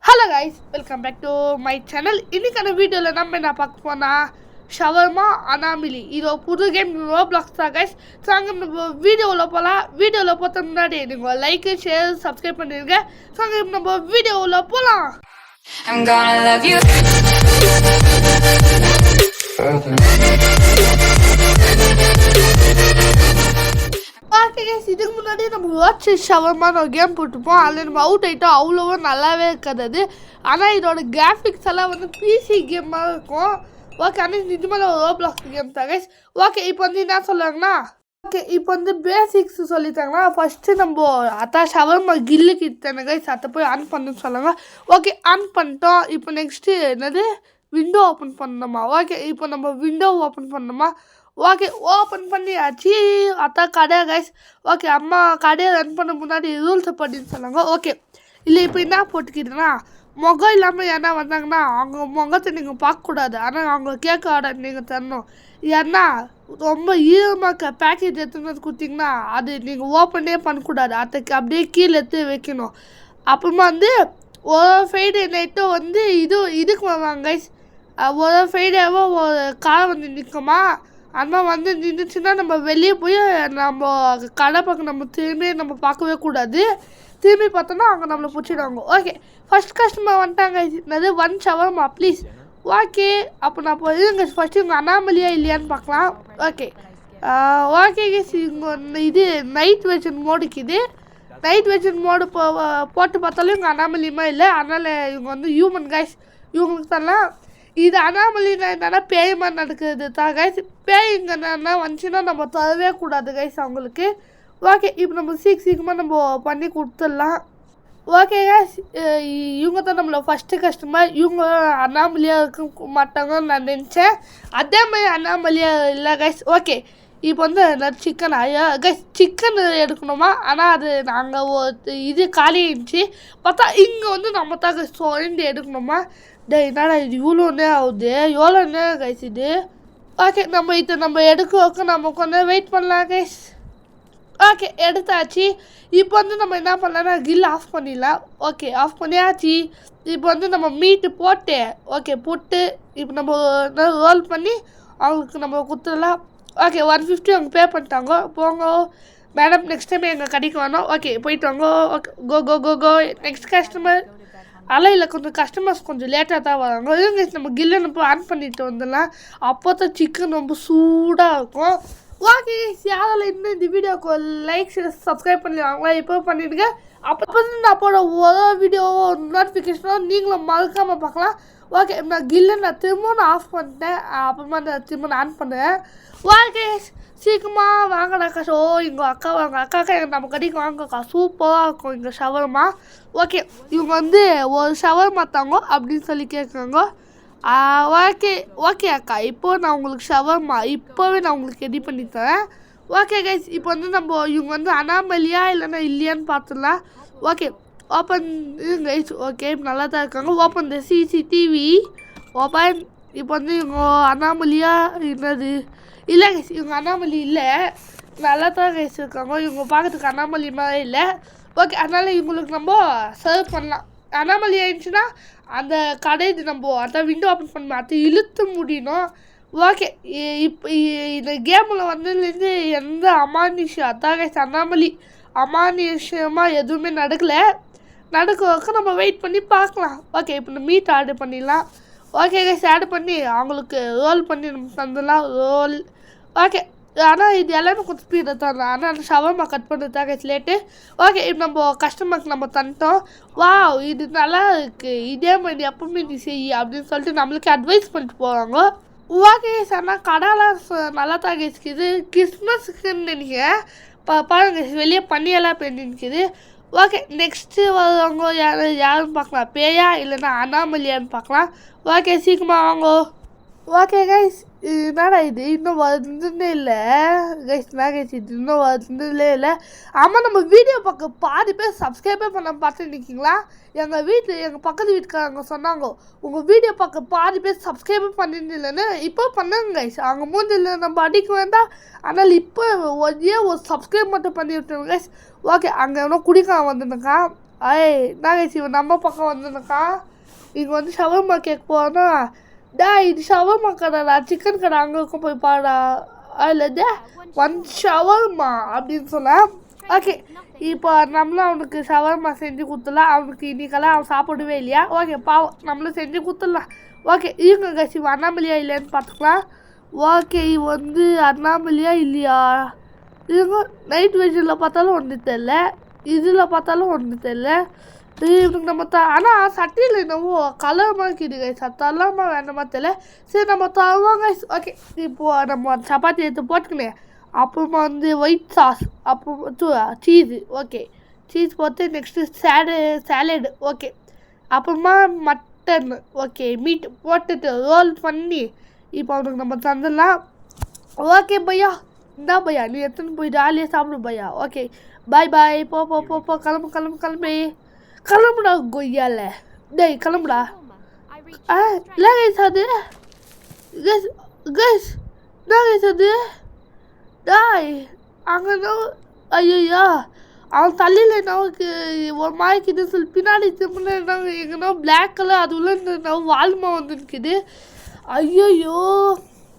Hello guys, welcome back to my channel. இன்றைக்கான வீடியோவில் நம்ம என்ன பார்க்க போனால் ஷவர்மா அனாமிலி. இது ஒரு புது கேம், ரோப்ளாக்ஸ் தான் கைஸ். ஸோ அங்கே நம்ம வீடியோவில் போகலாம். வீடியோவில் போகிறதுக்கு முன்னாடி நீங்கள் லைக்கு, ஷேர், சப்ஸ்கிரைப் பண்ணிடுங்க. ஸோ அங்கே நம்ம வீடியோவில் போகலாம். இதுக்கு முன்னாடி நம்ம வாட்ச் ஷவர்மான ஒரு கேம் போட்டுப்போம். அதில் நம்ம அவுட் ஆகிட்டோம். அவ்வளோவா நல்லாவே இருக்காது அது. ஆனால் இதோட கிராஃபிக்ஸ் எல்லாம் வந்து பிசி கேமாக இருக்கும். ஓகே, ஆனால் நிஜமான ஒரு ரோப்ளாக்ஸ் கேம் தான் கைஸ். ஓகே, இப்போ வந்து என்ன சொல்லுவாங்கன்னா, ஓகே இப்போ வந்து பேசிக்ஸ் சொல்லிட்டாங்கன்னா, ஃபஸ்ட்டு நம்ம அதான் ஷவர்மா கில்லு கிட்டேன கைஸ், அதை போய் ஆன் பண்ணுன்னு சொன்னாங்க. ஓகே, ஆன் பண்ணிட்டோம். இப்போ நெக்ஸ்ட்டு என்னது, விண்டோ ஓப்பன் பண்ணணுமா? ஓகே, இப்போ நம்ம விண்டோ ஓப்பன் பண்ணணுமா? ஓகே, ஓப்பன் பண்ணியாச்சு. அதான் கடை கைஸ். ஓகே, அம்மா கடையை ரன் பண்ண முன்னாடி ரூல்ஸை படின்னு சொன்னாங்க. ஓகே, இல்லை இப்போ என்ன போட்டுக்கிட்டேன்னா, முகம் இல்லாமல் ஏன்னா வந்தாங்கன்னா அவங்க முகத்தை நீங்கள் பார்க்கக்கூடாது. ஆனால் அவங்க கேட்க ஆர்டர் நீங்கள் தரணும். ஏன்னா ரொம்ப ஈரமாக பேக்கேஜ் எடுத்துன்னு வந்து கொடுத்தீங்கன்னா அது நீங்கள் ஓப்பனே பண்ணக்கூடாது. அதுக்கு அப்படியே கீழே எடுத்து வைக்கணும். அப்புறமா வந்து ஒரு ஃப்ரைடே நைட்டும் வந்து இதுக்கு வருவாங்க கைஸ். ஒரு ஃப்ரைடேவோ ஒரு கார் வந்து நிற்குமா, அந்த வந்து நின்றுச்சுன்னா நம்ம வெளியே போய் நம்ம கடை பக்கம் நம்ம திரும்பி நம்ம பார்க்கவே கூடாது. திரும்பி பார்த்தோன்னா அவங்க நம்மளை பிடிச்சிடுவாங்க. ஓகே, ஃபஸ்ட் கஸ்டமர் வந்துட்டாங்க. என்னது, 1 ஷவர்மா ப்ளீஸ். ஓகே, அப்போ நான் இப்போ இருங்க ஃபஸ்ட்டு இவங்க அனாமலியா இல்லையான்னு பார்க்கலாம். ஓகே ஓகே கேஸ், இவங்க இது நைட் வெர்ஷன் மோடுக்குது. நைட் வெர்ஷன் மோடு போட்டு பார்த்தாலும் இவங்க அனாமலியமாக இல்லை. அதனால் இவங்க வந்து ஹியூமன் கைஸ். இவங்களுக்கு தரலாம். இது அனாமலினா என்னன்னா பேய் மாதிரி நடக்குது தான் கைஸ். பேய்ங்க என்னன்னா வந்துச்சுன்னா நம்ம தரவே கூடாது கைஸ் அவங்களுக்கு. ஓகே, இப்போ நம்ம சீக்கிரமாக நம்ம பண்ணி கொடுத்துடலாம். ஓகே கைஸ், இவங்க தான் நம்மளை ஃபஸ்ட்டு கஸ்டமர். இவங்க அனாமலியாக இருக்க மாட்டாங்கன்னு நான் நினச்சேன். அதே மாதிரி அனாமலியாக இல்லை கைஸ். ஓகே, இப்போ வந்து சிக்கன் கைஸ், சிக்கன் எடுக்கணுமா? ஆனால் அது நாங்கள் ஒரு இது காலி ஆயிடுச்சு. பார்த்தா இங்கே வந்து நம்ம தான் கைஸ் சுரண்டி எடுக்கணுமா? என்னடா இது இவ்வளோன்னே ஆகுது, எவ்வளோன்னே கைஸ் இது. ஓகே, நம்ம எடுக்க நம்ம கொஞ்சம் வெயிட் பண்ணலாம் கைஸ். ஓகே, எடுத்தாச்சு. இப்போ வந்து நம்ம என்ன பண்ணலாம்னா கில் ஆஃப் பண்ணிடலாம். ஓகே, ஆஃப் பண்ணியாச்சு. இப்போ வந்து நம்ம மீட்டு போட்டு ஓகே போட்டு இப்போ நம்ம ரோல் பண்ணி அவங்களுக்கு நம்ம கொடுத்துடலாம். ஓகே, 150 அவங்க பே பண்ணிட்டாங்க. போங்க மேடம், நெக்ஸ்ட் டைம் எங்கள் கடைக்கு வரணும். ஓகே, போயிட்டு வாங்க. ஓகே, கோ கோ கோ கோ நெக்ஸ்ட் கஸ்டமர். இல்லை கொஞ்சம் கஸ்டமர்ஸ் கொஞ்சம் லேட்டாக தான் வராங்க. இதுங்க நம்ம கில்லை நம்ம ஆன் பண்ணிட்டு வந்துடலாம். அப்போ தான் சிக்கன் ரொம்ப சூடாக இருக்கும். ஓகே, யாரால் இன்னும் இந்த வீடியோக்கு லைக் சப்ஸ்கிரைப் பண்ணிடுவாங்களா? இப்போ பண்ணிவிடுங்க. அப்போ நான் போட ஒரு வீடியோ நோட்டிஃபிகேஷனோ நீங்களும் மறக்காமல் பார்க்கலாம். ஓகே, நான் கில்லை திரும்ப ஆஃப் பண்ணிட்டேன். அப்புறமா நான் திரும்ப ஆன் பண்ணேன். ஓகே, சீக்கிரமாக வாங்கடாக்கா. ஸோ எங்கள் அக்கா வாங்க, அக்காக்கா நம்ம கடைக்கு வாங்கக்கா, சூப்பராக இருக்கும் இங்கே ஷவர்மா. ஓகே, இவங்க வந்து ஒரு ஷவர்மா தாங்க அப்படின்னு சொல்லி கேட்குறாங்க. ஓகே ஓகே அக்கா, இப்போது நான் உங்களுக்கு ஷவர்மா இப்போவே நான் உங்களுக்கு ரெடி பண்ணி தரேன். ஓகே கைஸ், இப்போ வந்து நம்ம இவங்க வந்து அனாமலியா இல்லைன்னா இல்லையான்னு பார்த்துடலாம். Okay, open guys. ஓகே, நல்லா தான் இருக்காங்க. Open the CCTV open. இப்போ வந்து இவங்க அனாமலியா என்னது இல்லை கைஸ், இவங்க அனாமலி இல்லை, நல்லா தான் கைஸ் இருக்காங்க. இவங்க பார்க்கறதுக்கு அனாமலி மாதிரி இல்லை. ஓகே, அதனால் இவங்களுக்கு நம்ம சர்வ் பண்ணலாம். அனாமலி ஆயிடுச்சுன்னா அந்த கடையை நம்ம அதான் விண்டோ ஓப்பன் பண்ண அதை இழுத்து முடியணும். ஓகே, இப்போ இந்த கேமில் வந்ததுலேருந்து எந்த அமானுஷம் அதான் கைஸ் அனாமலி அமானுஷமாக எதுவுமே நடக்க நம்ம வெயிட் பண்ணி பார்க்கலாம். ஓகே, இப்போ இந்த மீட் ஆர்டர் பண்ணிடலாம். ஓகே கைஸ், ஆட் பண்ணி அவங்களுக்கு ரோல் பண்ணி நம்ம தந்துடலாம். ரோல். ஓகே, ஆனால் இது எல்லாமே கொஞ்சம் ஸ்பீடாக தரலாம். ஆனால் அந்த ஷவர்மா கட் பண்ணுறது தான் கைஸ் லேட்டு. ஓகே, இப்போ நம்ம கஸ்டமருக்கு நம்ம தந்துட்டோம். வாவ், இது நல்லா இருக்குது, இதே மாதிரி எப்பவுமே நீ செய் அப்படின்னு சொல்லிட்டு நம்மளுக்கு அட்வைஸ் பண்ணிட்டு போவாங்க. ஓகே கைஸ், ஆனால் கடைலாம் நல்லா தான் கைஸ்க்குது. கிறிஸ்மஸுக்குன்னு நினைக்கிறேன். பாருங்க வெளியே பண்ணியெல்லாம் பண்ணி நிற்கிது. ஓகே, நெக்ஸ்ட்டு வரவங்க யாருன்னு பார்க்கலாம். பேயா இல்லைன்னா அனாமலியான்னு பார்க்கலாம். ஓகே, சீக்கிரமாக வாங்க. ஓகே கைஸ், என்னடா இது இன்னும் வருதுன்னே இல்லை கைஸ். நான் கைஸ் இது இன்னும் வருதுன்னே இல்லை. ஆமாம், நம்ம வீடியோ பார்க்க பாதி பேர் சப்ஸ்கிரைபே பண்ண பார்த்து நிற்கிங்களா? எங்கள் பக்கத்து வீட்டுக்காரங்க சொன்னாங்க, உங்கள் வீடியோ பார்க்க பாதி பேர் சப்ஸ்கிரைபே பண்ணிட்டு இல்லைன்னு. இப்போ பண்ணுங்க கைஸ், அவங்க மூஞ்சில் நம்ம அடிக்க வேண்டாம். ஆனால் இப்போ ஒரு சப்ஸ்கிரைப் மட்டும் பண்ணி விட்டுருங்க கைஸ். ஓகே, அங்கே எவ்வளோ குடிக்காம வந்துருக்கா. கைஸ் இவன் நம்ம பக்கம் வந்துருக்கா. இங்கே வந்து ஷவர்மா கேக் போனா இது ஷவர்மா கடைடா, சிக்கன் கடை அங்கே இருக்கும் போய் பாடா. அதில் ஒன் ஷவர்மா அப்படின்னு சொன்னா. ஓகே இப்போ நம்மளும் அவனுக்கு ஷவர்மா செஞ்சு கொடுத்துடலாம். அவனுக்கு இன்னைக்கெல்லாம் அவன் சாப்பிடவே இல்லையா. ஓகே பாவம் நம்மளும் செஞ்சு கொடுத்துடலாம். ஓகே இவங்க கைஸ் இவன் அண்ணாமலையா இல்லையான்னு பார்த்துக்கலாம். ஓகே இவன் வந்து அண்ணாமலையா இல்லையா, இவங்க நைட் விஷனில் பார்த்தாலும் ஒன்று தெரில, இதில் பார்த்தாலும் ஒன்று தெரில. இவனுக்கு நம்ம ஆனால் சட்டியில் என்னவோ கலரமாக இருக்குது கைஸ், சத்தெல்லாமா வேண்டாமா தெரியல. சரி நம்ம தருவோம் கைஸ். ஓகே இப்போது நம்ம சப்பாத்தி எடுத்து போட்டுக்கணும். அப்புறமா வந்து ஒயிட் சாஸ், அப்புறம் சீஸு. ஓகே சீஸ் போட்டு நெக்ஸ்ட்டு சாலடு. ஓகே அப்புறமா மட்டன். ஓகே மீட் போட்டுட்டு ரோல் பண்ணி இப்போ அவனுக்கு நம்ம தந்துடலாம். ஓகே பையா இந்தா பையா, நீ எடுத்துன்னு போய் ஜாலியாக சாப்பிடு பையா. ஓகே பாய் பாய். போ போ போ போ கிளம்புடா கொய்யால. டேய் கிளம்புடா. இல்லை கைஸ் அது கைஸ் என்ன கைஸ் அது டாய் அங்கே ஐயோ அவன் தள்ளியில் நமக்கு ஒரு மாய்க்குது சொல்லி பின்னாடி திரும்பினா எங்கன்னா பிளாக் கலர் அது உள்ள வால்மா வந்து நிற்குது. ஐயோ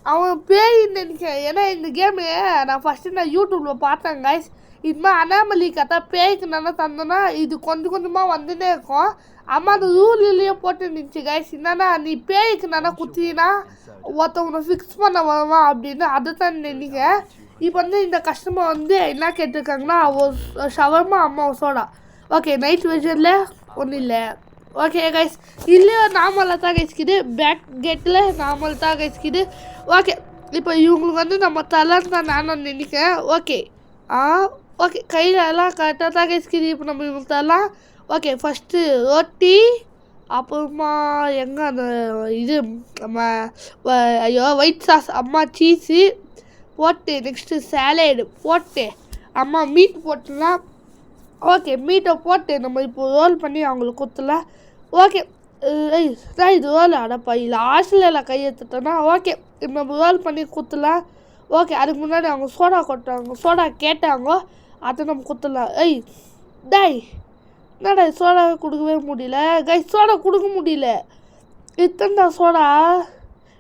அவன் பேயின்னு நினைக்கிறேன். ஏன்னா இந்த கேமு நான் ஃபஸ்ட்டு யூடியூப்பில் பார்த்தேன் கைஸ். இதுமாதிரி அண்ணாமலை கத்தா பேய்க்கு நல்லா தந்தோன்னா இது கொஞ்சம் கொஞ்சமாக வந்துன்னே இருக்கும். அம்மா அந்த ரூல்லையே போட்டு நினச்சி கைஸ், என்னன்னா நீ பேய்க்கு நல்லா குத்தினா ஒருத்தவனை ஃபிக்ஸ் பண்ண வருவான் அப்படின்னு. அதை தான் நினைங்க. இப்போ வந்து இந்த கஸ்டமர் வந்து என்ன கேட்டிருக்காங்கன்னா ஒரு ஷவர்மா அம்மா சோடா. ஓகே நைட் வெர்ஷனில் ஒன்றும் இல்லை. ஓகே கைஸ் இல்லையோ நார்மலாக தான் கைஸ்க்குது, பேக் கேட்டில் நார்மல் தான் கைஸ்க்குது. ஓகே இப்போ இவங்களுக்கு வந்து நம்ம தரலான்னு தான் நானும் நினைக்கிறேன். ஓகே ஓகே கையில் எல்லாம் கரெக்டாக தான் கைஸ்க்குது. இப்போ நம்ம இவங்களுக்கு தரலாம். ஓகே ஃபஸ்ட்டு ரொட்டி, அப்புறமா எங்கே அந்த இது நம்ம ஐயோ ஒயிட் சாஸ், அம்மா சீஸு போட்டு நெக்ஸ்ட்டு சாலடு போட்டு அம்மா மீட் போட்டுலாம். ஓகே மீட்டை போட்டு நம்ம இப்போ ரோல் பண்ணி அவங்களுக்கு கொடுத்துலாம். ஓகே இது ரோல் அடப்பா லாஸ்ட்டில் கை எடுத்துட்டோன்னா. ஓகே இப்போ நம்ம ரோல் பண்ணி கொடுத்துலாம். ஓகே அதுக்கு முன்னாடி அவங்க சோடா கொட்டாங்க, சோடா கேட்டாங்க, அதை நம்ம கொடுத்துடலாம். டாய் என்னடா சோடா கொடுக்கவே முடியல கைஸ், சோடா கொடுக்க முடியல. இத்தனை சோடா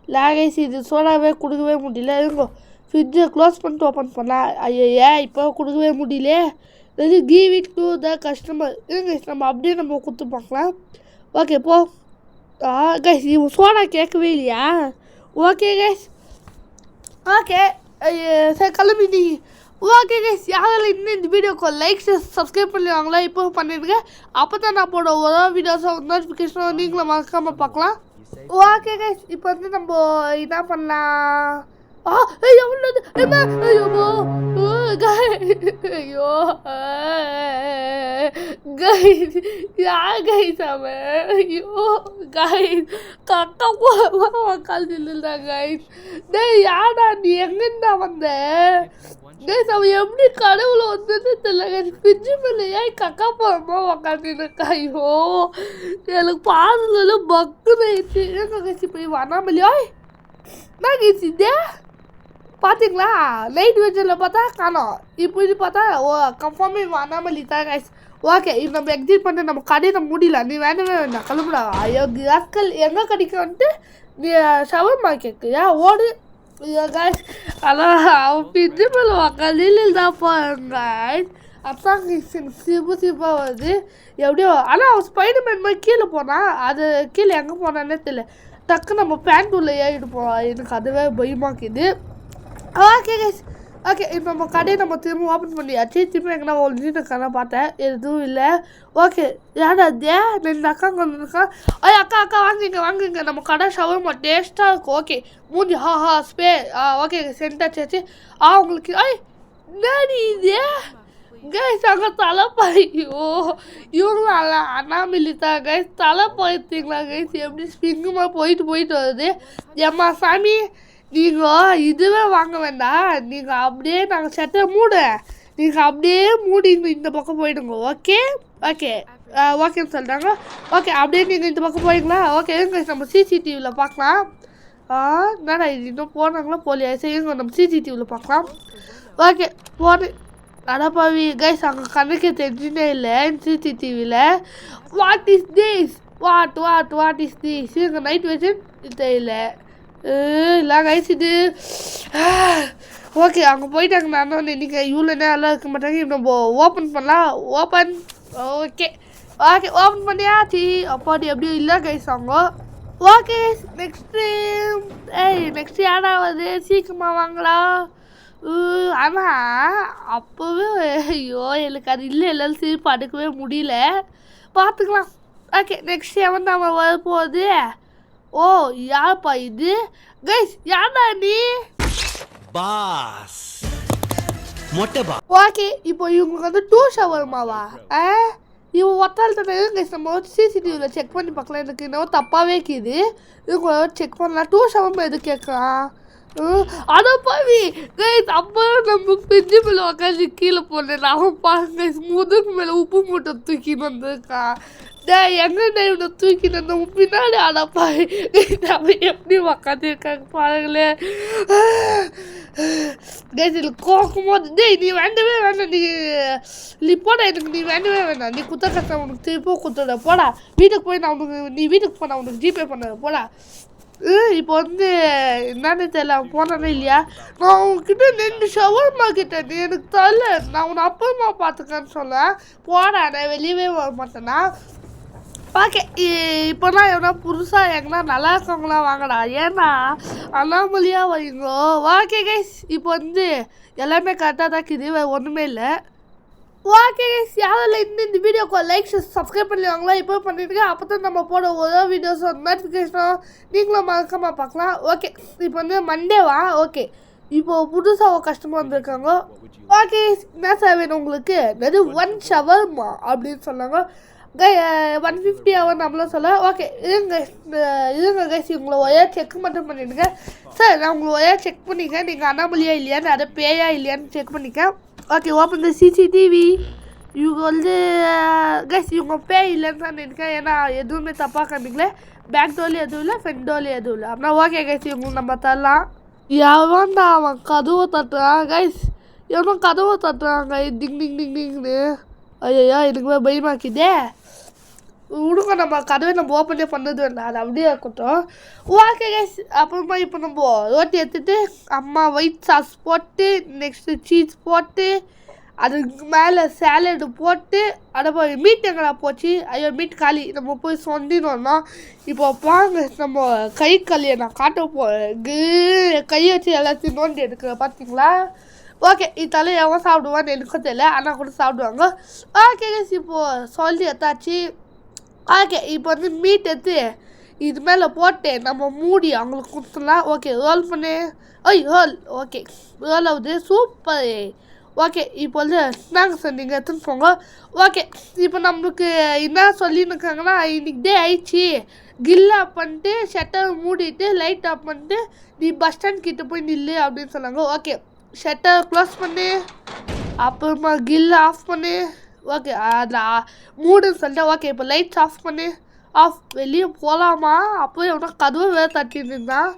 இல்லை கைஸ், இது சோடாவே கொடுக்கவே முடியல. இருங்கோ ஃப்ரிட்ஜை க்ளோஸ் பண்ணிட்டு ஓப்பன் பண்ணலாம். ஐயா இப்போ கொடுக்கவே முடியல. இது give it to the customer. இருங்க நம்ம அப்படியே நம்ம கொடுத்து பார்க்கலாம். ஓகே போ கைஸ், இவன் சோடா கேட்கவே இல்லையா. ஓகே கைஸ் ஓகே சரி கிளம்பி நீ. ஓகே கைஸ் யாரால இன்னும் இந்த வீடியோக்கு லைக் சப்ஸ்கிரைப் பண்ணுவாங்களா இப்போ பண்ணிடுங்க. அப்போ தான் நான் போட ஒரு வீடியோஸை நோட்டிஃபிகேஷன் நீங்களும் மறக்காமல் பார்க்கலாம். ஓகே கைஸ் இப்போ வந்து நம்ம என்ன பண்ணலாம். ஐயோ ஐயோ கைஸ் யார் கைஸ் அவன். ஐயோ கைஸ் கக்கா போக்கால் இல்லைடா கைஸ். டேய் யாடா நீ எங்கேருந்தா வந்த கைஸ். அவன் எப்படி கடவுளை வந்தது தெரியல கைஸ். ஃப்ரிட்ஜு மேலே ஏன் கக்கா போகிறோமா உக்காந்துருக்கா. ஐயோ எனக்கு பாதுல பக்குன்னு ஆயிடுச்சு. ஏங்க கைஸ் இப்போ வண்ணாமலையா நான் கைஸ் இதே பார்த்தீங்களா நைட் வெஜனில் பார்த்தா காணோம். இப்போ இது பார்த்தா கன்ஃபார்மே அண்ணாமலை தான் கைஸ். ஓகே இது நம்ம எக்ஸிட் பண்ணிட்டு நம்ம கடையை முடியல. நீ வேண்டவே வேண்டாம் கிளம்புடா. ஐயோ கிராஸ்கல் எங்கே கிடைக்கும்ன்ட்டு நீ ஷவர்மா கேட்குறியா ஓடு கைஸ். ஆனால் அவன் ஃப்ரிட்ஜு மேலே கல்லில் தான் போகிறேன் கைஸ். அப்பதான் சிப்பாக வருது எப்படியோ. ஆனால் அவன் ஸ்பைடர்மேன் மாதிரி கீழே போனான். அது கீழே எங்கே போனான்னே தெரியல. டக்கு நம்ம பேண்ட் உள்ள ஏறிட்டு போவான். எனக்கு அதுவே பயமாக்குது. ஓகே கைஸ் ஓகே இப்போ நம்ம கடையை நம்ம திரும்ப ஓப்பன் பண்ணியாச்சு. திரும்ப எங்கன்னா ஒழிஞ்சிட்டு இருக்கானா பார்த்தேன், எதுவும் இல்லை. ஓகே யாரா அதே ரெண்டு அக்கா வந்துருக்கா. அக்கா அக்கா வாங்குங்க நம்ம கடை ஷவர்மா டேஸ்ட்டாக இருக்கும். ஓகே மூஞ்சி ஸ்பே ஓகே சென்டாச்சு. உங்களுக்கு என்னடி இது கைஸ் அங்கே தலைப்பாயோ இவங்களும் அண்ணாமலை தான் கைஸ். தலை போயிட்டீங்களா கைஸ். எப்படி ஸ்பிங்குமா போயிட்டு வருது. ஏம்மா சாமி நீங்கள் இதுவே வாங்க வேண்டாம். நீங்கள் அப்படியே நாங்கள் சட்டை நீங்கள் அப்படியே மூடிங்க இந்த பக்கம் போயிடுங்க. ஓகே ஓகேன்னு சொல்லிட்டாங்க. ஓகே அப்படியே நீங்கள் இந்த பக்கம் போயிங்களா. ஓகே நம்ம சிசிடிவியில் பார்க்கலாம். என்னடா இது இன்னும் போனாங்களா போலியா. சரிங்க நம்ம சிசிடிவியில் பார்க்கலாம். ஓகே போடு அடப்பாவி கைஸ் அங்கே கணக்கு தெரிஞ்சுனே இல்லை சிசிடிவியில் what is this what is this இங்கே நைட் வெர்ஷன் தெரியல இல்லை கைஸ் இது ஓகே அங்கே போயிட்டாங்க நான் நீங்கள் இவ்வளோ நேரம் இருக்க மாட்டாங்க இப்போ நம்ம ஓப்பன் பண்ணலாம் ஓப்பன் ஓகே ஓப்பன் பண்ணியாச்சு அப்பாடி எப்படியும் இல்லை கைஸ் அவங்க ஓகே நெக்ஸ்ட் யாராவது சீக்கிரமாக வாங்களா ஆனால் அப்போவே ஐயோ எனக்கு அது இல்லைன்னு சிரிப்பு அடுக்கவே முடியல பார்த்துக்கலாம் ஓகே நெக்ஸ்ட் எவன் தான் வரப்போகுது ஓ யார்ப்பா இது கைஸ் யாரா நீ பாஸ் மொட்டை பா ஓகே இப்போ இவங்களுக்கு வந்து 2 ஷவர்மாவா இவன் ஒத்தாள் தானே கைஸ் நம்ம சிசிடிவியில் செக் பண்ணி பார்க்கலாம் எனக்கு இன்னும் தப்பாகவே இருக்குது இவங்க செக் பண்ணலாம் 2 ஷவர்மா எது கேட்கலாம் அடப்பாவி கைஸ் அப்போ நம்ம பிஞ்சு மேலே உட்காந்து கீழே போனேன் அவன் பாருங்க முதுகு மேலே உப்பு மூட்டை தூக்கின்னு வந்திருக்கான் எங்கே இவனை தூக்கிட்டு வந்த பின்னாடி அடப்பாவி அவன் எப்படி உக்காந்துருக்காங்க பாருங்களேன் கைஸ் இதில் கோக்கும்போது நீ வேண்டவே வேண்டாம் நீ போடா எனக்கு நீ வேண்டவே வேண்டாம் நீ குத்த கஷ்டம் உனக்கு திருப்பி குத்துட போடா வீட்டுக்கு போய் நான் உனக்கு நீ வீட்டுக்கு போனா உனக்கு ஜிபே பண்ண போடா இப்போ வந்து என்னன்னு தெரியல போனானே இல்லையா நான் உங்ககிட்ட 2 ஷவர்மா கிட்டேன் நீ எனக்கு தெரியல நான் உன்னை அப்புறமா பார்த்துக்கன்னு சொல்ல போடா நான் வெளியவே வர மாட்டேன்னா ஓகே இப்போலாம் எவ்வளோ புதுசாக எங்கன்னா நல்லா இருக்கவங்களாம் வாங்கடா ஏன்னா அண்ணாமலையாக வைங்கோ ஓகே கைஸ் இப்போ வந்து எல்லாமே கரெக்டாக தான் இருக்குது வேறு ஒன்றுமே இல்லை ஓகே கைஸ் யாரும் இந்த வீடியோக்கு லைக் சப்ஸ்கிரைப் பண்ணிடுவாங்களா இப்போ பண்ணிவிடுங்க அப்போ தான் நம்ம போட ஒரு வீடியோஸ் நோட்டிஃபிகேஷனும் நீங்களும் மறக்காமல் பார்க்கலாம் ஓகே இப்போ வந்து மண்டேவா ஓகே இப்போது புதுசாக ஒரு கஸ்டமர் வந்திருக்காங்க ஓகே என்ன சார் வேணும் உங்களுக்கு அது 1 ஷவர்மா அப்படின்னு சொன்னாங்க 150 அவர் நம்மளும் சொல்ல ஓகே இருங்க கைஸ் உங்களை ஒயர் செக் மட்டும் பண்ணிவிடுங்க சார் நான் உங்களை ஒயர் செக் பண்ணிக்கேன் நீங்கள் அண்ணாமலையா இல்லையான்னு அதை பேயா இல்லையான்னு செக் பண்ணிக்கேன் ஓகே ஓப்பன் த சிசிடிவி இவங்க வந்து கைஸ் இவங்க பே இல்லைன்னு தான் நினைக்கிறேன் ஏன்னா எதுவுமே தப்பாக காமிக்கல பேக் டோர்லேயும் எதுவும் இல்லை ஃப்ரண்ட் டோர்லேயும் எதுவும் இல்லை அப்படின்னா ஓகே கைஸ் இவங்களுக்கு நம்ம தரலாம் எவன்டா அவன் கதவை தட்டுறான் கைஸ் எவனும் கதவை தட்டுறாங்க டிங் டிங் டிங் டிங்னு ஐயா எனக்கு பயமாக்கிதே விடுங்க நம்ம கதவை நம்ம ஓப்பனே பண்ணது வேண்டாம் அது அப்படியே இருக்கட்டும் ஓகே கைஸ் அப்புறமா இப்போ நம்ம ரோட்டி எடுத்துகிட்டு அம்மா ஒயிட் சாஸ் போட்டு நெக்ஸ்ட்டு சீஸ் போட்டு அதுக்கு மேலே சேலடு போட்டு அதை போய் மீட் எங்கடா போச்சு ஐயோ மீட் காலி நம்ம போய் சொந்தினோம்னா இப்போ வாங்க நம்ம கை களியை நான் காட்ட போகிறேன் கையை வச்சு எல்லாத்தையும் நோண்டி எடுக்கிற பார்த்தீங்களா ஓகே இதெல்லாம் எவன் சாப்பிடுவான்னு எனக்கும் தெரியல ஆனால் கூட சாப்பிடுவாங்க ஓகே கைஸ் இப்போது சொல்லி எடுத்தாச்சு ஓகே இப்போ வந்து மீட் எடுத்து இது மேலே போட்டு நம்ம மூடி அவங்களுக்கு கொடுத்துடலாம் ஓகே ரோல் பண்ணு ரோல் ஓகே ரோல் ஆகுது சூப்பர் ஓகே இப்போ வந்து நாங்கள் சார் நீங்கள் எடுத்துன்னு போங்க ஓகே இப்போ நம்மளுக்கு என்ன சொல்லியிருக்காங்கன்னா இன்னைக்கு டே ஆயிடுச்சு கில் ஆஃப் பண்ணிட்டு ஷட்டர் மூடிட்டு லைட் ஆஃப் பண்ணிட்டு நீ பஸ் ஸ்டாண்ட் கிட்டே போய் நில்லு அப்படின்னு சொன்னாங்க ஓகே ஷட்டர் க்ளோஸ் பண்ணு அப்புறமா கில் ஆஃப் பண்ணு ஓகே அதில் மூடுன்னு சொல்லிட்டு ஓகே இப்போ லைட்ஸ் ஆஃப் பண்ணு ஆஃப் வெளியே போகலாமா அப்போ எவனா கதவை வேறு தட்டின்னு இருந்தான்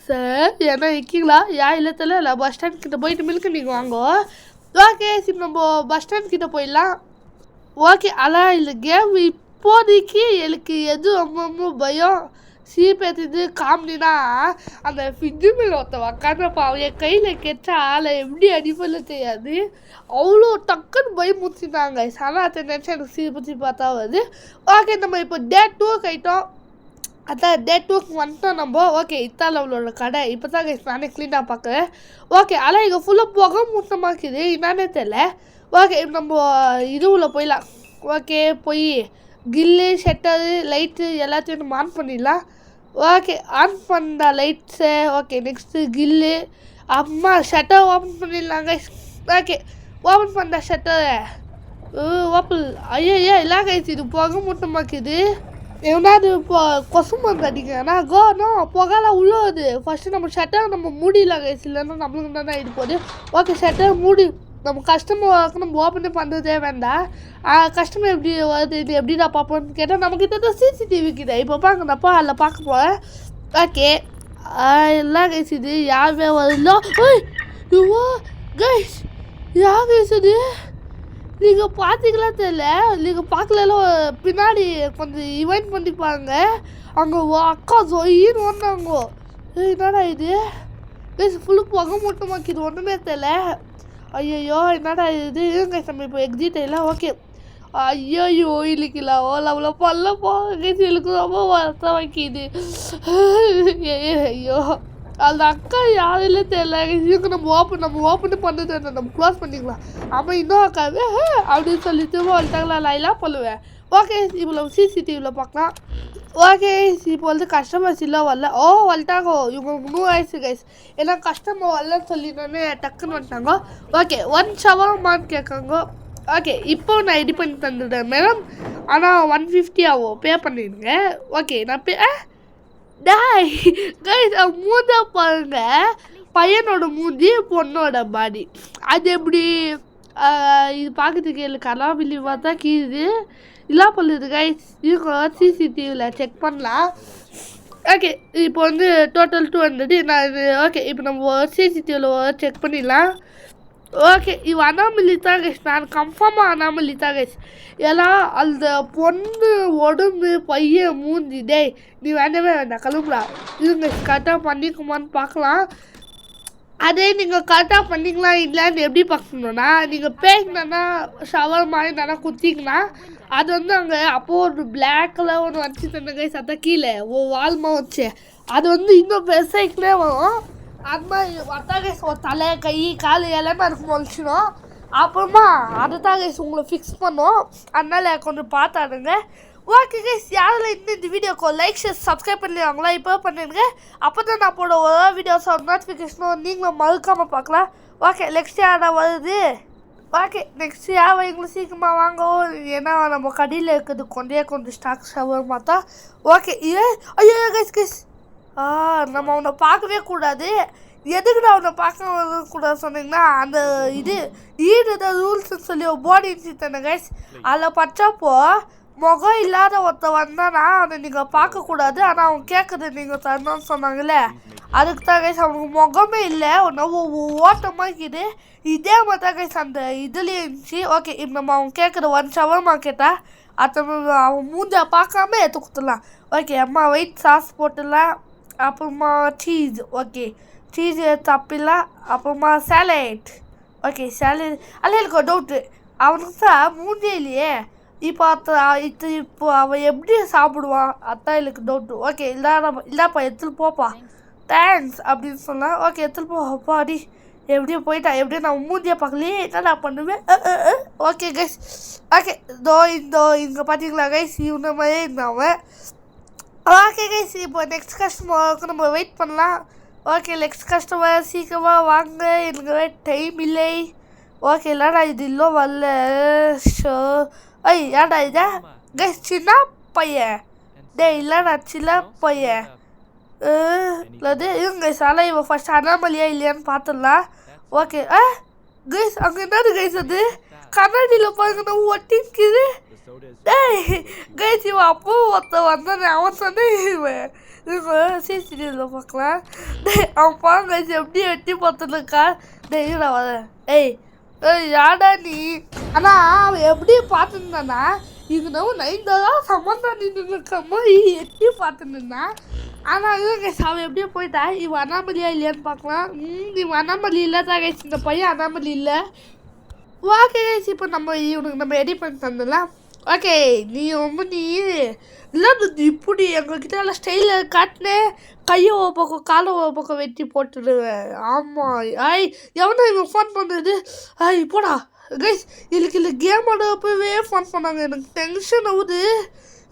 சார் என்ன இருக்கீங்களா இல்லை தெரியல பஸ் ஸ்டாண்ட் கிட்டே போயிட்டு மில்க்கு நீங்கள் வாங்கோ ஓகே சரி நம்ம பஸ் ஸ்டாண்ட் கிட்டே போயிடலாம் ஓகே ஆனால் இந்த கேம் இப்போதைக்கு எனக்கு எது ரொம்ப ரொம்ப பயம் சீப்பேத்துது காமெடினா அந்த ஃபிஜ்ஜு மேலே ஒருத்த உக்காந்துப்பா என் கையில் கெச்சா ஆளை எப்படி அடிப்படல தெரியாது அவ்வளோ டக்குன்னு பயமுறுத்திட்டாங்க ஆனால் அதை நினச்சா எனக்கு சீப்பத்தி பார்த்தா வருது ஓகே நம்ம இப்போ டே 2 ஆகிட்டோம் அதான் டே 2 வந்துட்டோம் நம்ம ஓகே இத்தால் அவளோட கடை இப்போ தான் நானே க்ளீனாக பார்க்குறேன் ஓகே ஆனால் இங்கே ஃபுல்லாக புகை மூட்டமாக இருக்குது என்னானே தெரியல ஓகே நம்ம இதுவில் போயிடலாம் ஓகே போய் கில்லு ஷட்டரு லைட்டு எல்லாத்தையும் நம்ம ஆன் பண்ணிடலாம் ஓகே ஆன் பண்ண லைட்ஸு ஓகே நெக்ஸ்ட்டு கில்லு அம்மா ஷட்டர் ஓப்பன் பண்ணிடலாங்க ஓகே ஓப்பன் பண்ண ஷட்டரை ஓப்பன் ஐயா எல்லாம் கைஸ் இது புகை மூட்டமாக்குது எவனாவது இப்போ கொசு மருந்து அடிக்கிறேன்னா கோனோ புகைலாம் உள்ளே வருது ஃபஸ்ட்டு நம்ம ஷட்டர் நம்ம மூடிடலாம் கைஸ் இல்லைன்னா நம்மளுக்கு தானே இது போகுது ஓகே ஷட்டர் மூடி நம்ம கஸ்டமர் நம்ம ஓப்பனே பண்ணுறதே வேண்டாம் கஸ்டமர் எப்படி வருது இது எப்படி நான் பார்ப்போம்னு கேட்டால் நமக்கு தான் சிசிடிவி கிட்ட இப்போ பாங்கப்பா அதில் பார்க்க போகிறேன் ஓகே எல்லாம் கைஸ் இது யாருமே வரல கைஸ் யார் பேசுது? நீங்கள் பார்த்தீங்களா தெரியல, நீங்கள் பார்க்கல, பின்னாடி கொஞ்சம் இவெண்ட் பண்ணிப்பாங்க. அங்கே அக்கா ஜொயின்னு வந்தாங்க. என்னடா இது ஃபுல்லு புகை மூட்டமாக்கிது, ஒன்றுமே தெரியல. ஐயோ என்னடா இது இருங்க நம்ம இப்போ எக்ஸிட் ஆகல. ஓகே ஐயோ இல்லைக்கில்ல அவ்வளோ பல்லப்போ எனக்கு ரொம்ப வருத்தம் வைக்கிது. ஐயோ அந்த அக்கா யாருன்னு தெரியல. இதுக்கு நம்ம ஓப்பன் பண்ணது நம்ம க்ளோஸ் பண்ணிக்கலாம். ஆமாம் இன்னும் அக்காவே அப்படின்னு சொல்லிட்டு வந்துட்டாங்களா, நான் எல்லாம் பண்ணுவேன். ஓகே இவ்வளோ சிசிடிவியில் பார்க்கலாம். ஓகே இப்போ வந்து கஸ்டமர்ஸ் இல்லை வரல. வந்துட்டாங்க, இவங்களுக்கு 100 ஆயிடுச்சு கைஸ். ஏன்னா கஸ்டமர் வரலன்னு சொல்லிட்டோன்னே டக்குன்னு வந்துட்டாங்க. ஓகே 1 ஷவர்மான்னு கேட்காங்க. ஓகே இப்போ நான் ரெடி பண்ணி தந்துடுறேன் மேடம், ஆனால் 150 ஆகும், பே பண்ணிடுங்க. ஓகே நான் டாய் கைஸ் மூஞ்ச பாருங்க, பையனோட மூஞ்சி பொண்ணோட பாடி. அது எப்படி இது பார்க்கறதுக்கு எனக்கு கலாபிலிவாக தான் கீது இல்லை பண்ணுது கைஸ். இது சிசிடிவியில் செக் பண்ணலாம். ஓகே இப்போ வந்து டோட்டல் 200 நான் ஓகே இப்போ நம்ம சிசிடிவியில் செக் பண்ணிடலாம். ஓகே இவ அனாமலி தான் கைஸ், நான் கன்ஃபார்மாக அனாமலி தான் கைஸ். ஏன்னா அந்த பொண்ணு உடம்பு பையன் மூஞ்சி டேய் நீ வேண்டவே வேண்டாம் கிளம்புடா. இதுங்க கரெக்டாக பண்ணிக்குமான்னு பார்க்கலாம். அதே நீங்கள் கரெக்டாக பண்ணிக்கலாம் இல்லைன்னு எப்படி பார்க்கணுன்னா, நீங்கள் பேசினா ஷவர் மாதிரி நல்லா குத்திங்கன்னா அது வந்து அங்கே அப்போது ஒரு பிளாக்கில் ஒன்று வச்சு தந்த கைஸ், அதான் கீழே வால்மா வச்சு அது வந்து இன்னும் பெருசாகிக்கிலே வரும். அது மாதிரி அதான் கைஸ் ஒரு தலை கை கால் எல்லாமே அதுக்கு முளைச்சிடும். அப்புறமா அதை தான் கைஸ் உங்களை ஃபிக்ஸ் பண்ணோம். அதனால் கொஞ்சம் பார்த்தாடுங்க. ஓகே கைஸ் யாரில் இன்னும் இந்த வீடியோக்கு லைக் ஷேர் சப்ஸ்கிரைப் பண்ணிடுவாங்களா இப்போ பண்ணிடுங்க. அப்போ தான் நான் போட ஒரு வீடியோஸ் நோட்டிஃபிகேஷனும் நீங்களும் மறுக்காமல் பார்க்கலாம். ஓகே நெக்ஸ்ட் யாரா வருது? ஓகே நெக்ஸ்ட் யார் எங்களுக்கு சீக்கிரமாக வாங்கவும், ஏன்னா நம்ம கடையில் இருக்குது கொஞ்சம் ஸ்டாக் ஷவர்மா தான். ஓகே ஐயோ கைஸ் நம்ம அவனை பார்க்கவே கூடாது. எதுக்குடா அவனை பார்க்க கூடாது சொன்னீங்கன்னா, அந்த ஈடு தான் ரூல்ஸ்ன்னு சொல்லி ஒரு போர்டு இருந்துச்சு தானே கைஸ், அதில் பச்சப்போ முகம் இல்லாத ஒருத்த வந்தானா அவனை நீங்கள் பார்க்கக்கூடாது. ஆனால் அவன் கேட்குறது நீங்கள் தரணும்னு சொன்னாங்களே, அதுக்கு தான் கைஸ் அவனுக்கு முகமே இல்லை, ஓட்டமாக இருக்குது. இதே மாதிரி தான் கைஸ் அந்த இதுலேயே இருந்துச்சு. ஓகே இப்போ நம்ம அவன் கேட்குற 1 ஷவர்மா கேட்டா அவன் மூஞ்சா பார்க்காம எடுத்து கொடுத்துடலாம். ஓகே அம்மா ஒயிட் சாஸ் போட்டுடலாம். அப்புறமா சீஸ், ஓகே சீஸ் தப்பிடலாம். அப்புறமா சாலட், ஓகே சாலட். அதில் எனக்கு ஒரு டவுட்டு, அவனுக்கு தான் மூஞ்சே இல்லையே, இப்போ அவன் எப்படி சாப்பிடுவான், அதான் எனக்கு டவுட்டு. ஓகே இல்லைப்பா எடுத்துட்டு போப்பா தேங்க்ஸ் அப்படின்னு சொன்னான். ஓகே எடுத்துட்டு போப்பா அடி எப்படியும் போயிட்டா, எப்படியும் நான் மூஞ்சியை பார்க்கலையே என்ன நான் பண்ணுவேன். ஓகே கைஸ் ஓகே இங்கே பார்த்தீங்களா கைஸ் இவன மாதிரியே இருந்தாவன். ஓகே கைஸ் இப்போ நெக்ஸ்ட் கஸ்டமருக்கு நம்ம வெயிட் பண்ணலாம். ஓகே நெக்ஸ்ட் கஸ்டமர் சீக்கிரமாக வாங்க, எனக்கு டைம் இல்லை. ஓகே இல்லைடா இது இல்லை வரல. ஷோ ஏன்டா இதா கைஸ் சின்ன பையன் இல்லைடா சின்ன பையன் இல்லது இருங்க சாலை இவன் ஃபஸ்ட் அனாமலியா இல்லையான்னு பார்த்துடலாம். ஓகே கைஸ் அங்கே என்னது கைஸ் அது கண்ணாடியில் பாருங்க ஒட்டிக்குது. கைஸ் இவன் அப்போ வந்தானே அவன் சொன்னேன் இவன் சிசிடிவியில் பார்க்கலாம். அவன் பாருங்க கைஸ் எப்படி வெட்டி பார்த்துருக்கா. நான் வரேன். யாடா நீ, ஆனால் அவன் எப்படி பார்த்துருந்தானா இது நம்ம 9 சம்மந்தம் நின்று இருக்க மாதிரி எட்டி பார்த்துருந்தான். ஆனால் கைஸ் அவன் எப்படியோ போயிட்டா. இவன் அனாமலியா இல்லையான்னு பார்க்கலாம். இவன் அனாமலி இல்லை தான் கைஸ், இந்த பையன் அனாமலி இல்லை. ஓகே கைஸ் இப்போ இவனுக்கு நம்ம ரெடி பண்ணி தந்துடலாம். ஓகே நீ இல்லை இப்படி எங்ககிட்ட எல்லாம் ஸ்டைலில் காட்டினேன், கையை ஒரு பக்கம் காலை ஒரு பக்கம் வெட்டி போட்டுடுவேன். ஆமாம் எவனா இவன் ஃபோன் பண்ணுறது போடா கைஸ். இதுக்கு இல்லை கேமோட போய் ஃபோன் பண்ணாங்க, எனக்கு டென்ஷன் ஆகுது.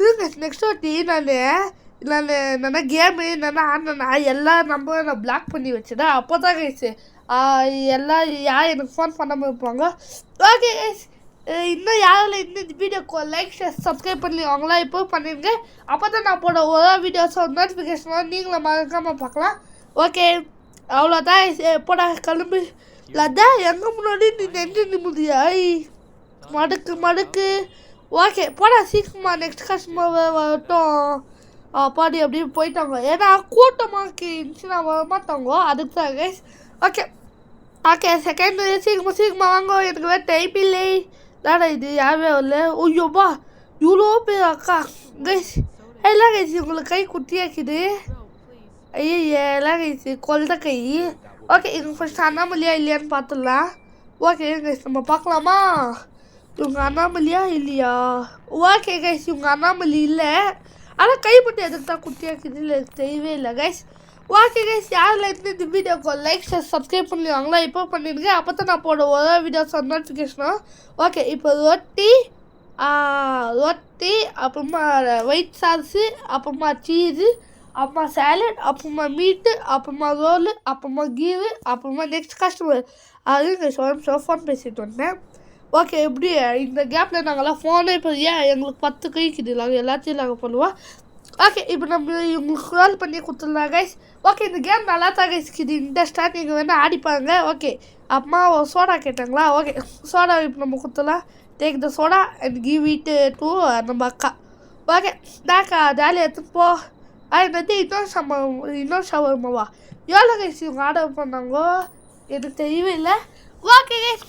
இதுங்க நெக்ஸ்ட் வாட்டி நான் கேமு ஆடினா எல்லா நம்பரும் நான் பிளாக் பண்ணி வச்சுட்டேன். அப்போ தான் கைஸ் எல்லாம் எனக்கு ஃபோன் பண்ணாமல் இருப்பாங்க. ஓகே கைஸ் இன்னும் யாரில் இந்த வீடியோக்கு லைக் ஷேர் சப்ஸ்கிரைப் பண்ணிடுவாங்களா இப்போ பண்ணிடுங்க. அப்போ தான் நான் போட ஒரு வீடியோஸ் நோட்டிஃபிகேஷன் நீங்களும் மறக்காமல் பார்க்கலாம். ஓகே அவ்வளோதான் போடா கிளம்பு. இல்லாதான் எங்கே முன்னாடி நீ நெஞ்சு நிம்மதியா மடுக்கு. ஓகே போடா சீக்கிரமா நெக்ஸ்ட் கஸ்டமர் வரட்டும். பாடி அப்படியே போயிட்டாங்க, ஏன்னா கூட்டமாக இருந்துச்சுன்னா வர மாட்டாங்க, அதுக்கு தான் கைஸ். ஓகே ஓகே செகண்ட் சீக்கிரமா வாங்க, எனக்கு வேறு டைப் இல்லை. தாடா இது யாருமே வரல. ஐயோப்பா இவ்வளோ பேர் அக்கா கைஸ். எல்லாம் கைஸ் உங்களுக்கு கை குட்டியாக்குது. ஐயா எல்லாம் கைஸ் கொல்த கை. ஓகே இவங்க ஃபஸ்ட் அண்ணாமலையா இல்லையான்னு பார்த்துடலாம். ஓகே கைஸ் நம்ம பார்க்கலாமா இவங்க அண்ணாமலையா இல்லையா. ஓகே கைஸ் இவங்க அண்ணாமலை இல்லை, ஆனால் கைப்பட்டு எதுக்கு தான் குட்டியாக்குது இல்லை தெரியவே இல்லை கைஸ். ஓகே கைஸ் யாரில் இருந்து இந்த வீடியோக்கு லைக் சப்ஸ்கிரைப் பண்ணிடுவாங்களா இப்போ பண்ணிடுங்க, அப்போ தான் நான் போட ஒரு வீடியோஸ் நோட்டிஃபிகேஷனும். ஓகே இப்போ ரொட்டி அப்புறமா ஒயிட் சாஸு அப்புறமா சீஸு அப்புறமா சேலட் அப்புறமா மீட்டு அப்புறமா ரோலு அப்புறமா கீவு அப்புறமா நெக்ஸ்ட் கஸ்டமர் அது இந்த ஃபோன் பேசிட்டு வந்தேன். ஓகே எப்படி இந்த கேப்பில் நாங்கள்லாம் ஃபோனே இப்போ ஏன் எங்களுக்கு 10 கைக்குது, நாங்கள் எல்லாத்தையும் நாங்கள் பண்ணுவோம். ஓகே இப்போ நம்ம இவங்களுக்கு கால் பண்ணி கொடுத்துடலாம் கைஸ். ஓகே இந்த கேம் நல்லா தான் கைஸ் இது இன்ட்ரெஸ்டாக நீங்கள் வேணால் ஆடிப்பாங்க. ஓகே அம்மா ஒரு சோடா கேட்டாங்களா. ஓகே சோடா இப்போ நம்ம கொடுத்துடலாம். Take the soda and give it to நம்ம அக்கா. ஓகே தாக்கா ஜாலியாக எடுத்துன்னு போ. அது இன்னொரு ஷவர்மாவா எவ்வளோ கைஸ் இவங்க ஆர்டர் பண்ணாங்கோ எனக்கு தெரியவே இல்லை. ஓகே கைஸ்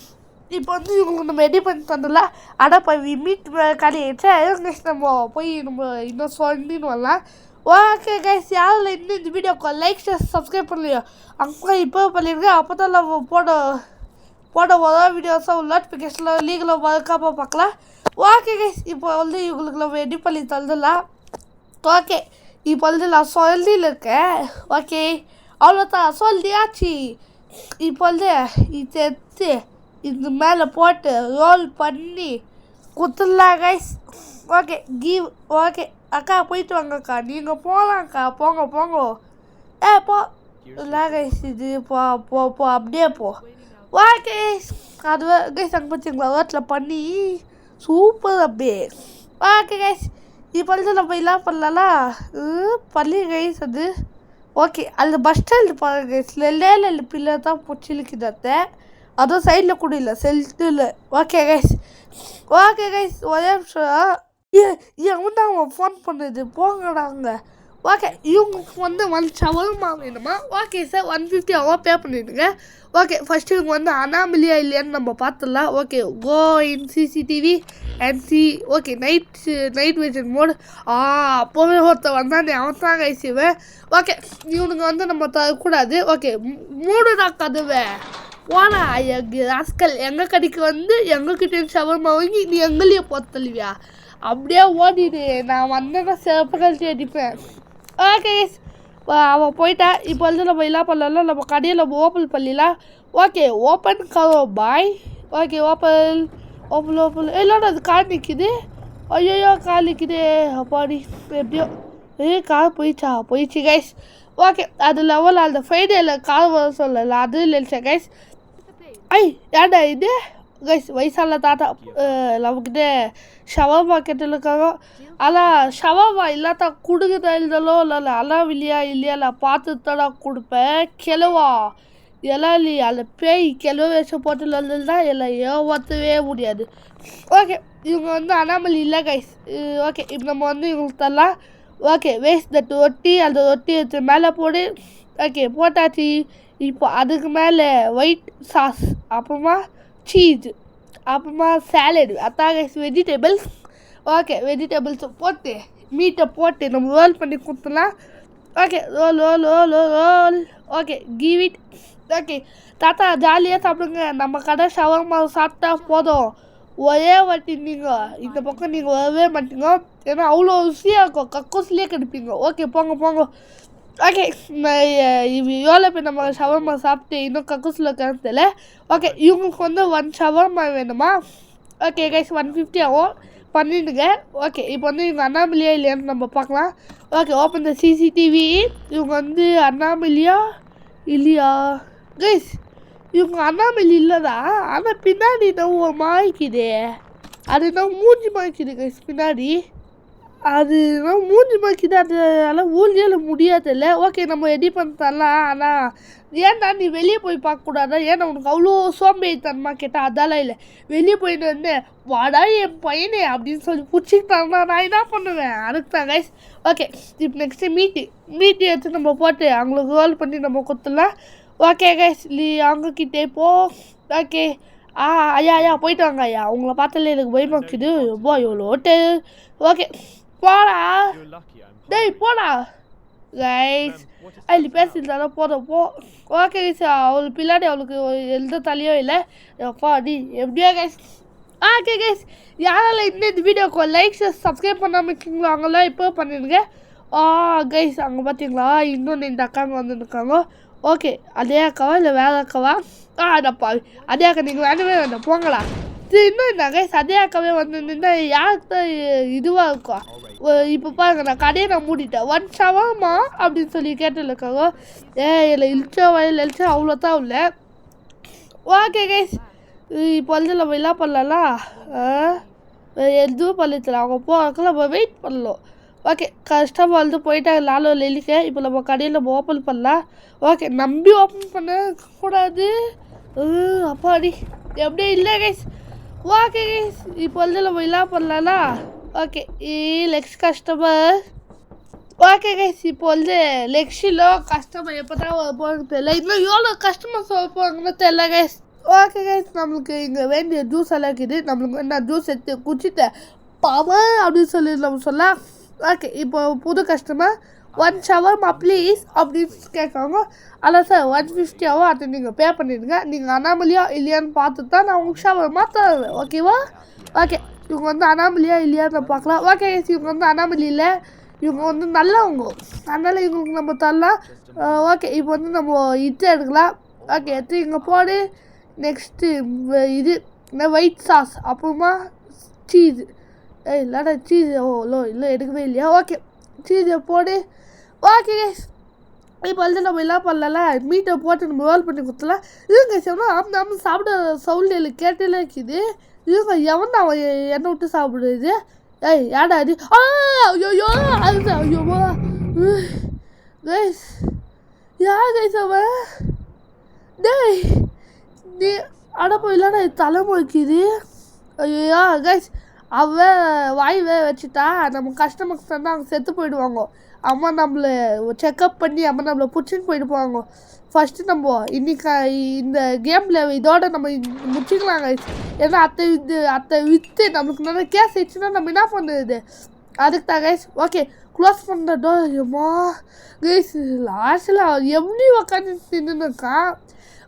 இப்போ வந்து இவங்களுக்கு நம்ம ரெடி பண்ணி தந்துடலாம். ஆனால் இப்போ மீட் கடை ஆயிடுச்சா கைஸ் நம்ம போய் நம்ம இன்னும் சொல்லின்னு வரலாம். ஓகே கைஸ் யாரில் இன்னும் இந்த வீடியோக்கு லைக் சப்ஸ்கிரைப் பண்ணலையோ அங்கே இப்போ பண்ணிடுங்க, அப்போ தான் நம்ம போட ஒரு வீடியோஸாக நோட்டிஃபிகேஷனில் லீகலாக மறக்காம பார்க்கலாம். ஓகே கைஸ் இப்போ வந்து இவங்களுக்கு நம்ம ரெடி பண்ணி தந்துடலாம். ஓகே இப்போ வந்து நான் சொல்லியில் இருக்கேன். ஓகே அவ்வளோதான் சொல்லியாச்சு. இப்போ வந்து இது எடுத்து இது மேலே போட்டு ரோல் பண்ணி குத்துடலாம் கைஸ். Okay give. ஓகே அக்கா போயிட்டு வாங்கக்கா, நீங்கள் போகலாம்க்கா, போங்க போ இல்லை கைஸ் இது போ அப்படியே போ. ஓகே அது கைஸ் அங்கே பார்த்தீங்களா ரோட்டில் பண்ணி சூப்பர் அப்படியே. ஓகே கைஸ் இப்போ வந்து நம்ம எல்லாம் பண்ணலாம் பள்ளி கைஸ் அது. ஓகே அந்த பஸ் ஸ்டாண்டு பாருங்க கைஸ் இல்லை பிள்ளை தான் பிடிச்சிருக்குது, அதுவும் சைடில் கூட இல்லை செல்ட்டில். ஓகே கைஸ் ஒரே நிமிஷம் எவன் தான் அவன் ஃபோன் பண்ணுது போங்கடாங்க. ஓகே இவங்களுக்கு வந்து 1 ஷவர்மா வேணுமா. ஓகே சார் 150 அவன் பே பண்ணிவிடுங்க. ஓகே ஃபஸ்ட்டு இவங்க வந்து அனாமலியா இல்லையான்னு நம்ம பார்த்துடலாம். Okay go in CCTV and see. Okay night vision mode. அப்போவே ஒருத்தர் வந்தானே அவன் தான் கைசிவேன். ஓகே இவனுங்க வந்து நம்ம தரக்கூடாது. ஓகே மூடுதான் கதவை போனா ராஸ்கல் எங்கள் கடைக்கு வந்து எங்ககிட்ட ஷவர்மா வாங்கி நீ எங்களையே போத்தல்வியா அப்படியே ஓடிடு, நான் வந்தேன்னா சிறப்பு கழிச்சு அடிப்பேன். ஓகே அவன் போயிட்டா. இப்போ வந்து நம்ம எல்லாம் பண்ணலாம், நம்ம கடையில் நம்ம ஓப்பன் பண்ணிடலாம். ஓகே ஓப்பன் கரோ பாய். ஓகே ஓப்பன் இல்லைன்னா அது கார் நிற்கிது. ஐயோ கார் நிற்கிது அப்பாடி எப்படியோ கார் போயிடுச்சு கைஸ். ஓகே அது லெவல் அந்த ஃப்ரைடேயில் கார் வர சொல்லலை அது இல்லைச்சா கைஸ். ஏன்டா இது கைஸ் வயசான தாத்தா நம்மக்கிட்ட ஷவர்மா கேட்டுருக்காங்க. ஆனால் ஷவர்மா இல்லாத கொடுக்குதா இருந்தாலோ இல்லை அலாம் இல்லையா பார்த்து தாடா கொடுப்பேன். கிழவா எல்லாம் இல்லையா அந்த பேய் கிழவ வேஷம் போட்டு தான் எல்லாம் ஏமாற்றவே முடியாது. ஓகே இவங்க வந்து அனாமலி இல்லை கைஸ். ஓகே இப்போ நம்ம வந்து இவங்களுக்கு தரலாம். ஓகே வேஸ்ட் தட் ரொட்டி அந்த ரொட்டி எடுத்து மேலே போடு. ஓகே போட்டாச்சு. இப்போ அதுக்கு மேலே ஒயிட் சாஸ் அப்புறமா சீஸ் அப்புறமா சேலடு அதான் கைஸ் வெஜிடபிள்ஸ். ஓகே வெஜிடபிள்ஸ் போட்டு மீட்டை போட்டு நம்ம ரோல் பண்ணி கொடுத்துலாம். Okay roll. Okay give it. Okay தாத்தா ஜாலியாக சாப்பிடுங்க, நம்ம கடை ஷவர்மா சாப்பிட்டா போதும். ஒரே வாட்டி நீங்கள் இந்த பக்கம் நீங்கள் வரவே மாட்டீங்க, ஏன்னா அவ்வளோ ருசியாக இருக்கும், கக்கூஸ்லேயே கிடைப்பீங்க. ஓகே போங்க. ஓகே எவ்வளோ பேர் நம்ம ஷவர்மா சாப்பிட்டு இன்னும் கக்கூஸில் இருக்கிறதில்ல. ஓகே இவங்களுக்கு வந்து 1 ஷவர்மா வேணுமா. ஓகே கைஸ் 150 ஆகும் பண்ணிடுங்க. ஓகே இப்போ வந்து இவங்க அண்ணாமலையா இல்லையான்னு நம்ம பார்க்கலாம். Okay open the CCTV. இவங்க வந்து அண்ணாமலையா இல்லையா கைஸ். இவங்க அண்ணாமலை இல்லைதா, ஆனால் பின்னாடி நம்ம மாய்க்குது, அது நம்ம மூஞ்சி மாய்க்குது கைஸ் பின்னாடி, அது மூஞ்சி மாய்க்குது, அதனால ஊழியில் முடியாதில்ல. ஓகே நம்ம ரெடி பண்ணி தரலாம். ஆனால் ஏன்டா நீ வெளியே போய் பார்க்கக்கூடாதா, ஏன்னா உனக்கு அவ்வளோ சோம்பேறித்தனமா கேட்டால் அதெல்லாம் இல்லை. வெளியே போயிட்டு வந்து வாடா என் பையனே அப்படின்னு சொல்லி பிடிச்சிக்கிட்டாங்கன்னா நான் என்ன பண்ணுவேன், அதுக்கு தான் கைஸ். ஓகே இப்போ நெக்ஸ்ட்டு மீட்டு எடுத்து நம்ம போட்டு அவங்களுக்கு ரோல் பண்ணி நம்ம கொடுத்துடலாம். ஓகே கைஸ் நீ அவங்கக்கிட்டே போ ஓகே ஐயா போயிட்டு வாங்க ஐயா உங்களை பார்த்தாலே எனக்கு பயமாக்குது போ எவ்வளோ ஓகே போடா டேய் போடா கைஸ் அதில் பேசியிருந்தாலும் போதும் போ ஓகே கைஸ் அவளுக்கு பின்னாடி அவளுக்கு எந்த தலையோ இல்லை எப்பா அடி எப்படியா கைஸ் ஓகே கைஸ் யாரால இந்த வீடியோக்கு லைக் சப்ஸ்கிரைப் பண்ணாமல் இருக்கீங்களோ அவங்களாம் இப்போ பண்ணிடுங்க கைஸ் அங்கே பார்த்தீங்களா இன்னொன்று இந்த அக்காங்க வந்துருக்காங்க ஓகே அதே அக்காவா இல்லை வேறு அக்காவா அடப்பா அதே அக்கா நீங்கள் வேணவே வேண்டாம் போங்களா இது இன்னும் என்ன கைஸ் அதே அக்காவே வந்து நின்னா யாருக்கு தான் இதுவாக இருக்கும் இப்போ பாருங்க நான் கடையை நான் மூடிட்டேன் 1 ஷவர்மா அப்படின்னு சொல்லி கேட்டுருக்காங்க இல்லை இழிச்சா வயல் இழிச்சா அவ்வளோ தான் இல்லை ஓகே கைஸ் இப்போ வந்து நம்ம என்ன பண்ணலாம் எதுவும் பண்ணிக்கலாம் அவங்க போகிறதுக்கு நம்ம வெயிட் பண்ணலாம் ஓகே கஸ்டமர் வந்து போயிட்டாங்க லாலோ லெலிக்க இப்போ நம்ம கடையில் நம்ம ஓப்பன் பண்ணலாம் ஓகே நம்பி ஓப்பன் பண்ணக்கூடாது அப்பாடி எப்படியே இல்லை கைஸ் ஓகே கைஸ் இப்போ வந்து நம்ம என்ன பண்ணலாம்னா okay next customer okay guys இப்போ வந்து லெக்ஷிலோ கஸ்டமர் எப்போ தான் போகிறது தெரியல இன்னும் எவ்வளோ கஸ்டமர்ஸ் போகிறாங்கன்னு தெரியல கைஸ் ஓகே கைஸ் நம்மளுக்கு இங்கே வேண்டிய ஜூஸ் எல்லாம் இருக்குது நம்மளுக்கு என்ன ஜூஸ் எடுத்து குடிச்சிட்டு பவர் அப்படின்னு சொல்லி நம்ம சொல்லலாம் ஓகே இப்போ புது கஸ்டமர் 1 ஷவர்மா ப்ளீஸ் அப்படின்னு கேட்குறாங்க அதான் சார் 150 அது நீங்கள் பே பண்ணிடுங்க நீங்கள் அனாமலியா இல்லையான்னு பார்த்து தான் நான் உங்களுக்கு ஷவர்மா தருவேன் ஓகேவா ஓகே இவங்க வந்து அனாமலியா இல்லையான்னு பார்க்கலாம் ஓகே இவங்க வந்து அனாமலி இல்லை இவங்க வந்து நல்லவங்க அதனால் இவங்களுக்கு நம்ம தரலாம் ஓகே இப்போ வந்து நம்ம இது எடுக்கலாம் ஓகே எடுத்து இங்கே போடு நெக்ஸ்ட்டு இது ஒயிட் சாஸ் அப்புறமா சீஸு இல்லைடா சீஸ் இல்லை எடுக்கவே இல்லையா ஓகே சீஸை போடு ஓகே இப்போ வந்து நம்ம என்ன பண்ணலாம் மீட்டை போட்டு நம்ம ரோல் பண்ணி கொடுத்துலாம் இவங்க சொன்னால் நம்ம சாப்பிட சவுண்டில் கேட்டே இருக்குது இவங்க எவன் அவன் எண்ணெய் விட்டு சாப்பிடுறது ஏடா அது ஐயோ அது ஐயோமா கைஸ் யார் கைஸ் அவன் டேய் நீ அடப்போ இல்லைடா தலை முளைக்குது ஐயோ கைஸ் அவன் வாய் வச்சுட்டா நம்ம கஸ்டமர்ஸ் வந்து அவங்க செத்து போயிடுவாங்க அம்மா நம்மளை செக்கப் பண்ணி அம்மா நம்மளை பிடிச்சின்னு போயிட்டு போவாங்க ஃபஸ்ட்டு நம்ம இன்னைக்கு இந்த கேமில் இதோட நம்ம முடிச்சிக்கலாம் கைஸ் ஏன்னா அத்தை விற்று நம்மளுக்கு நிறைய கேஸ் ஆயிடுச்சுன்னா நம்ம என்ன பண்ணுறது அதுக்கு தான் கைஸ் ஓகே க்ளோஸ் பண்ணுறதோ ஏமா கைஸ் லாஸ்ட்டில் எப்படி உக்காந்து நின்றுருக்கான்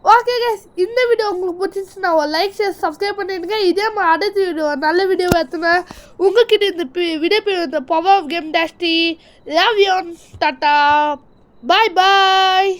ஓகே கைஸ் இந்த வீடியோ உங்களுக்கு பிடிச்சிருந்துச்சுன்னா லைக் சப்ஸ்கிரைப் பண்ணிடுங்க இதே மாதிரி அடுத்த வீடியோ நல்ல வீடியோ எடுத்துனேன் உங்ககிட்ட இந்த வீடியோ இந்த power of game tasty love you tata bye bye